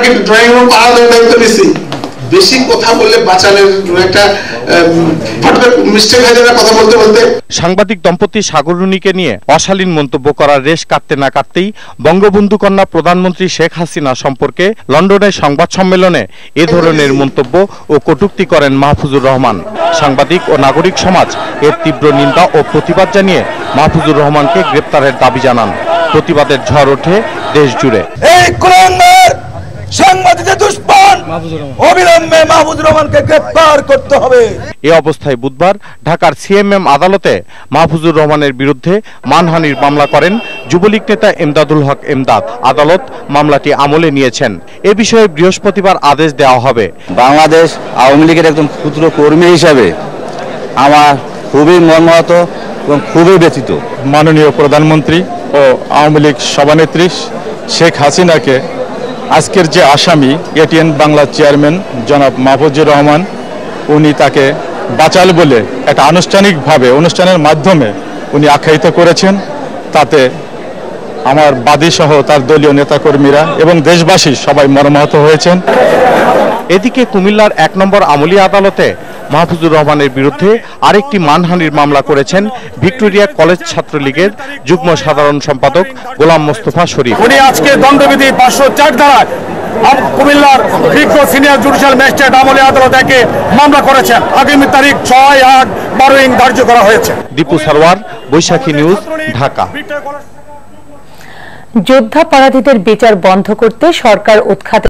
কি drawing room পাহারা দেওয়ার দায়িত্ব নিছি? বেশি কথা বললে বাঁচালের একটা মিস্টেক হয়ে যাবে কথা বলতে বলতে। সাংবাদিক দম্পতি সাগররুনিকে নিয়ে অশালীন মন্তব্য করার রেশ কাটতে না কাটতেই বঙ্গবন্ধু কন্যা প্রধানমন্ত্রী শেখ হাসিনা সম্পর্কে লন্ডনের সংবাদ সম্মেলনে এ ধরনের মন্তব্য ও কটূক্তি করেন মাহফুজুর রহমান। সাংবাদিক ও নাগরিক সমাজ এর তীব্র নিন্দা ও প্রতিবাদ জানিয়ে মাহফুজুর রহমানকে গ্রেপ্তারের দাবি জানান। প্রতিবাদের ঝড় ওঠে দেশ জুড়ে। সাংবাদিকদের দুশমন অবিলম্বে মাহফুজুর রহমানকে গ্রেফতার করতে হবে। এই অবস্থায় বুধবার ঢাকার সিএমএম আদালতে মাহফুজুর রহমানের বিরুদ্ধে মানহানির মামলা করেন যুবলীগ নেতা এমদাদুল হক এমদাদ। আদালত মামলাটি আমলে নিয়েছেন। এ বিষয়ে বৃহস্পতিবার আদেশ দেওয়া হবে। বাংলাদেশ আওয়ামী লীগের একজন ক্ষুদ্র কর্মী হিসাবে আমার খুবই মর্মাহত এবং খুবই ব্যথিত। মাননীয় প্রধানমন্ত্রী ও আওয়ামী লীগ সভানেত্রী শেখ হাসিনাকে আজকের যে আসামি এটিএন বাংলা চেয়ারম্যান জনাব মাহফুজুর রহমান, উনি তাকে বাঁচাল বলে একটা আনুষ্ঠানিকভাবে অনুষ্ঠানের মাধ্যমে উনি আখ্যায়িত করেছেন। তাতে আমার বাদী সহ তার দলীয় নেতাকর্মীরা এবং দেশবাসী সবাই মর্মাহত হয়েছেন। এদিকে কুমিল্লার ১ নম্বর আমলি আদালতে মাহফুজুর রহমানের বিরুদ্ধে আরেকটি মানহানির মামলা করেছেন ভিক্টোরিয়া কলেজ ছাত্রলীগের যুগ্ম সাধারণ সম্পাদক গোলাম মোস্তফা শরীফ। উনি আজকে দণ্ডবিধি 504 ধারায় কুমিল্লার বিজ্ঞ সিনিয়র জুডিশিয়াল ম্যাজিস্ট্রেট আমলি আদালত একে মামলা করেছেন। আগামী তারিখ 6, 8, 12 ধার্য করা হয়েছে। দীপু সরওয়ার, বৈশাখী নিউজ, ঢাকা। যুদ্ধাপরাধীদের বিচার বন্ধ করতে সরকার উৎখাতে